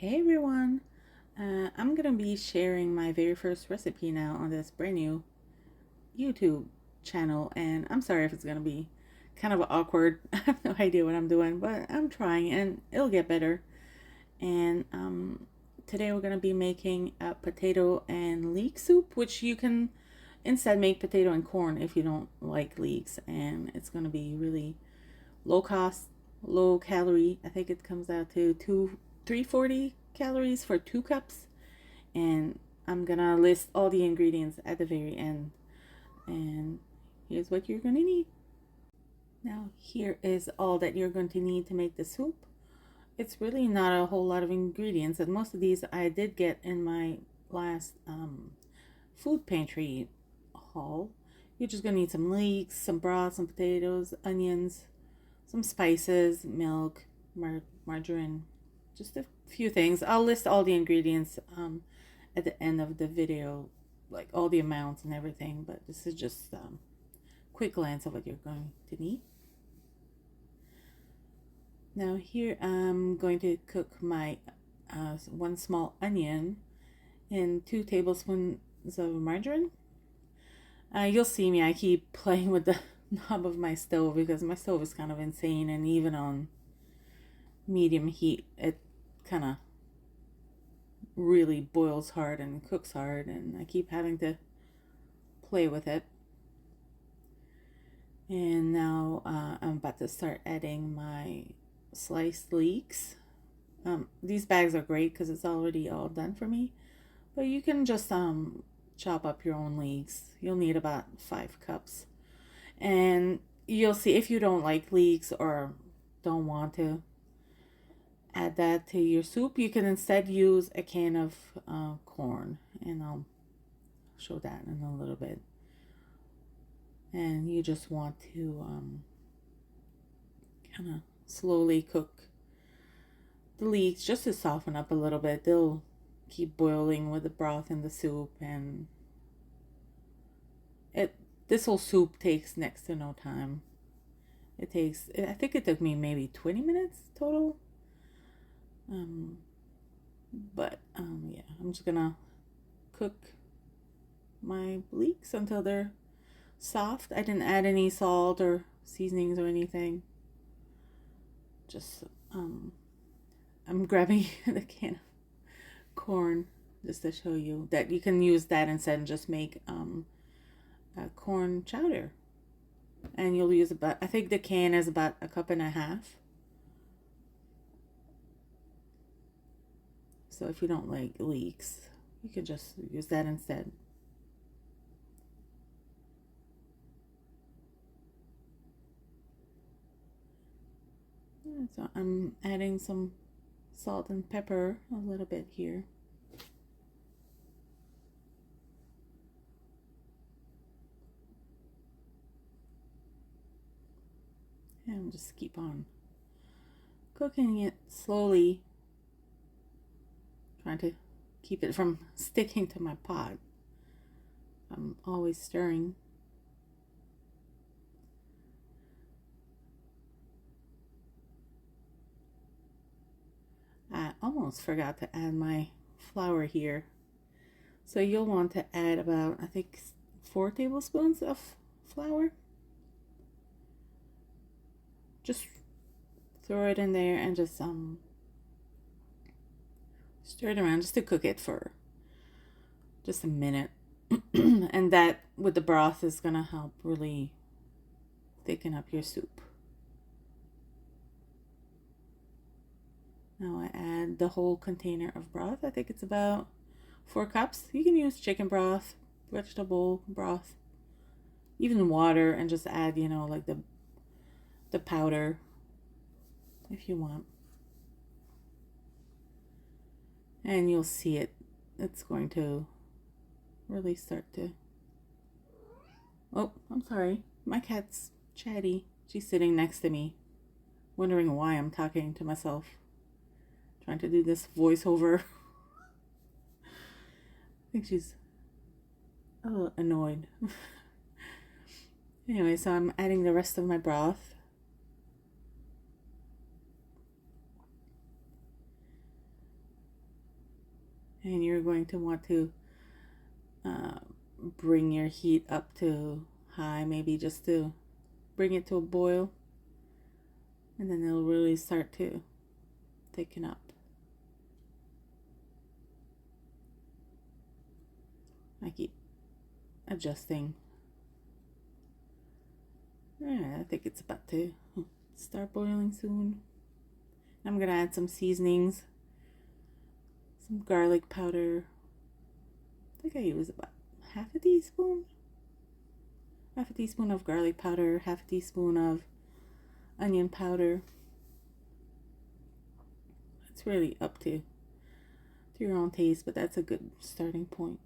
Hey everyone, I'm gonna be sharing my very first recipe now on this brand new YouTube channel, and I'm sorry if it's gonna be kind of awkward. I have no idea what I'm doing, but I'm trying and it'll get better. And today we're gonna be making a potato and leek soup, which you can instead make potato and corn if you don't like leeks, and it's gonna be really low cost, low calorie. I think it comes out to 340 calories for 2 cups. And I'm gonna list all the ingredients at the very end. And here's what you're gonna need. Now here is all that you're going to need to make the soup. It's really not a whole lot of ingredients, and most of these I did get in my last Food Pantry haul. You're just gonna need some leeks, some broth, some potatoes, onions, some spices, milk, margarine, just a few things. I'll list all the ingredients at the end of the video, like all the amounts and everything, but this is just quick glance of what you're going to need. Now here I'm going to cook my 1 small onion in 2 tablespoons of margarine. You'll see me, I keep playing with the knob of my stove because my stove is kind of insane, and even on medium heat it kind of really boils hard and cooks hard, and I keep having to play with it. And now I'm about to start adding my sliced leeks. These bags are great because it's already all done for me, but you can just chop up your own leeks. You'll need about 5 cups, and you'll see if you don't like leeks or don't want to add that to your soup, you can instead use a can of corn, and I'll show that in a little bit. And you just want to kind of slowly cook the leeks just to soften up a little bit. They'll keep boiling with the broth in the soup, and this whole soup takes next to no time. I think it took me maybe 20 minutes total. Yeah, I'm just gonna cook my leeks until they're soft. I didn't add any salt or seasonings or anything. Just I'm grabbing the can of corn just to show you that you can use that instead and just make a corn chowder. And you'll use about, I think the can is about 1.5 cups. So if you don't like leeks, you can just use that instead. So I'm adding some salt and pepper a little bit here. And just keep on cooking it slowly, trying to keep it from sticking to my pot. I'm always stirring. I almost forgot to add my flour here. So you'll want to add about, I think, 4 tablespoons of flour. Just throw it in there and just stir it around just to cook it for just a minute. And that with the broth is gonna help really thicken up your soup. Now I add the whole container of broth. I think it's about 4 cups. You can use chicken broth, vegetable broth, even water, and just add, like the powder if you want. And you'll see it's going to really start to... Oh, I'm sorry. My cat's chatty. She's sitting next to me, wondering why I'm talking to myself, trying to do this voiceover. I think she's a little annoyed. Anyway, so I'm adding the rest of my broth. And you're going to want to bring your heat up to high, maybe just to bring it to a boil, and then it'll really start to thicken up. I keep adjusting. Yeah, I think it's about to start boiling soon. I'm gonna add some seasonings, some garlic powder. I think I use about half a teaspoon of garlic powder, half a teaspoon of onion powder. It's really up to your own taste, but that's a good starting point.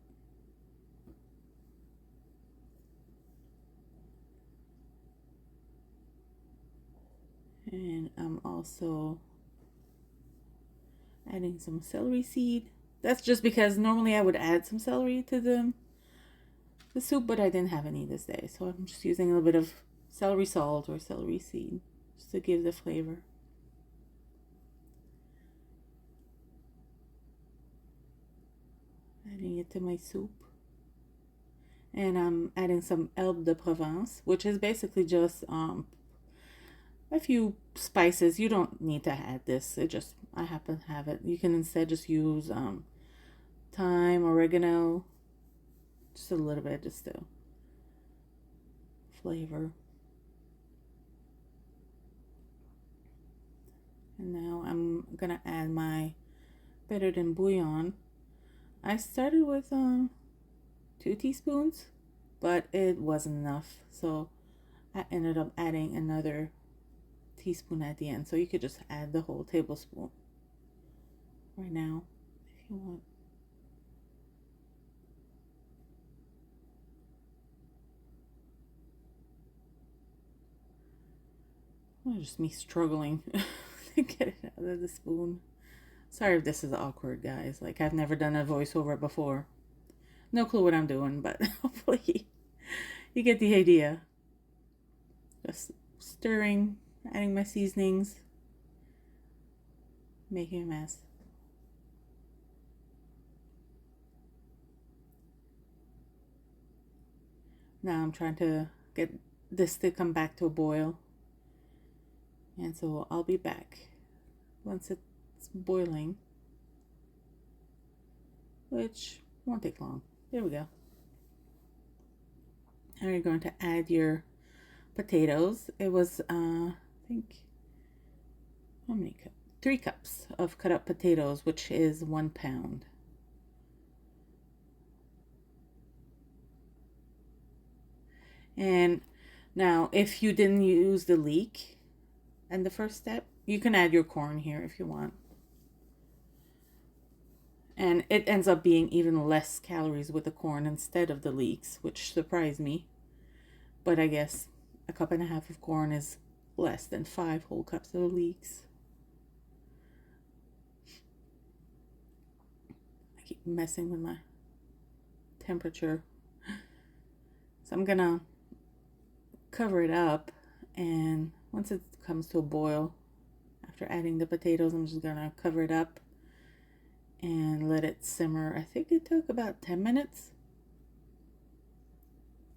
And I'm also adding some celery seed. That's just because normally I would add some celery to the soup, but I didn't have any this day, so I'm just using a little bit of celery salt or celery seed just to give the flavor. Adding it to my soup. And I'm adding some herbe de Provence, which is basically just a few spices. You don't need to add this. I happen to have it. You can instead just use thyme, oregano, just a little bit, just to flavor. And now I'm gonna add my Better Than Bouillon. I started with 2 teaspoons, but it wasn't enough, so I ended up adding another teaspoon at the end. So you could just add the whole tablespoon right now if you want. Well, just me struggling to get it out of the spoon. Sorry if this is awkward, guys. Like, I've never done a voiceover before. No clue what I'm doing, but hopefully you get the idea. Just stirring, adding my seasonings, making a mess. Now I'm trying to get this to come back to a boil. And so I'll be back once it's boiling, which won't take long. There we go. Now you're going to add your potatoes. It was, I think, how many cups? 3 cups of cut up potatoes, which is 1 pound. And now, if you didn't use the leek and the first step, you can add your corn here if you want. And it ends up being even less calories with the corn instead of the leeks, which surprised me. But I guess 1.5 cups of corn is less than 5 whole cups of leeks. I keep messing with my temperature. So I'm gonna cover it up, and once it comes to a boil, after adding the potatoes, I'm just gonna cover it up and let it simmer. I think it took about 10 minutes,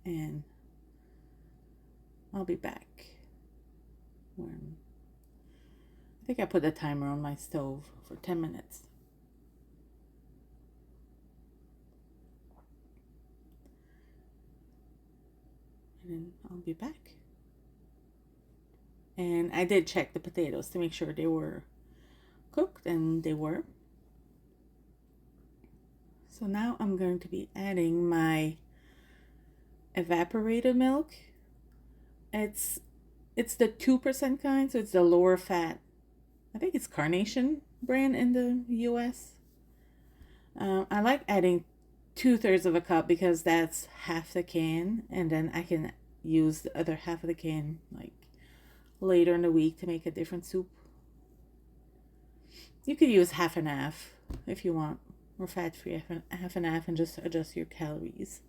and I'll be back when I think I put the timer on my stove for 10 minutes. And then I'll be back. And I did check the potatoes to make sure they were cooked, and they were. So now I'm going to be adding my evaporated milk. It's the 2% kind, so it's the lower fat. I think it's Carnation brand in the US. I like adding 2/3 of a cup because that's half the can, and then I can use the other half of the can like later in the week to make a different soup. You could use half and half if you want, or fat-free half and half, and just adjust your calories.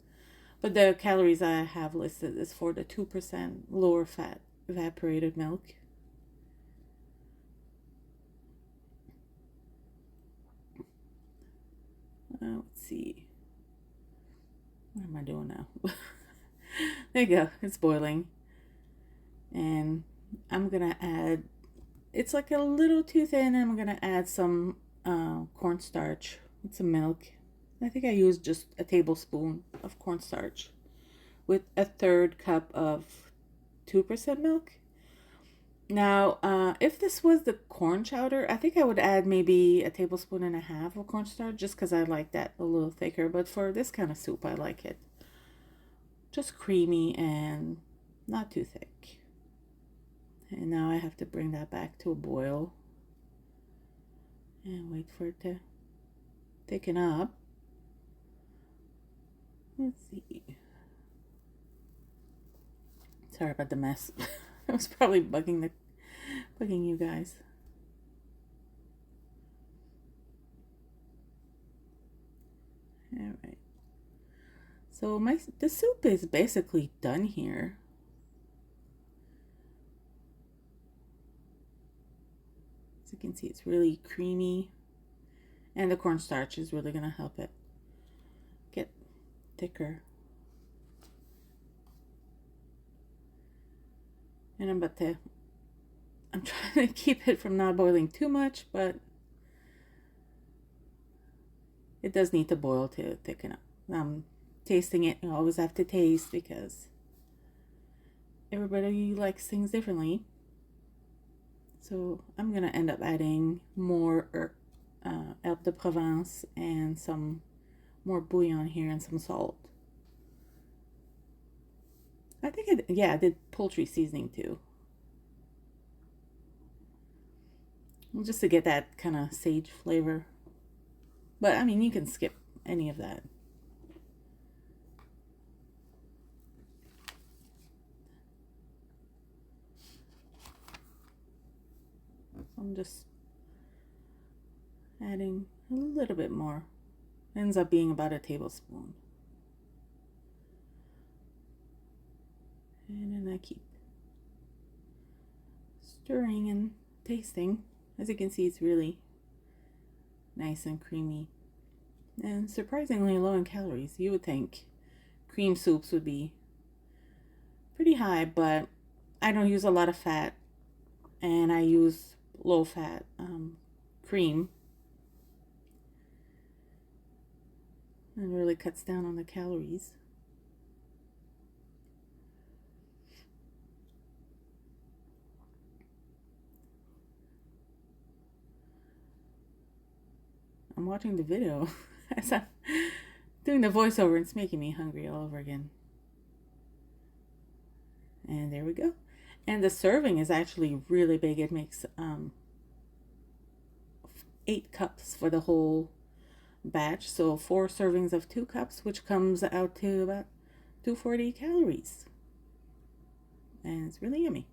But the calories I have listed is for the 2% lower fat evaporated milk. Let's see. What am I doing now? There you go. It's boiling. And I'm going to add, it's like a little too thin, and I'm going to add some cornstarch with some milk. I think I used just a tablespoon of cornstarch with a third cup of 2% milk. Now, if this was the corn chowder, I think I would add maybe a tablespoon and a half of cornstarch just because I like that a little thicker. But for this kind of soup, I like it just creamy and not too thick. And now I have to bring that back to a boil and wait for it to thicken up. Let's see. Sorry about the mess. I was probably bugging you guys. All right. So the soup is basically done here. As you can see, it's really creamy, and the cornstarch is really going to help it get thicker. And I'm trying to keep it from not boiling too much, but it does need to boil to thicken up. I'm tasting it. You always have to taste because everybody likes things differently. So I'm going to end up adding more herbe de Provence and some more bouillon here and some salt. I think I did poultry seasoning too. Just to get that kind of sage flavor. But I mean, you can skip any of that. I'm just adding a little bit more. Ends up being about a tablespoon. And then I keep stirring and tasting. As you can see, it's really nice and creamy and surprisingly low in calories. You would think cream soups would be pretty high, but I don't use a lot of fat, and I use low fat cream. It really cuts down on the calories. I'm watching the video as I'm doing the voiceover, and it's making me hungry all over again. And there we go. And the serving is actually really big. It makes 8 cups for the whole batch. So 4 servings of 2 cups, which comes out to about 240 calories. And it's really yummy.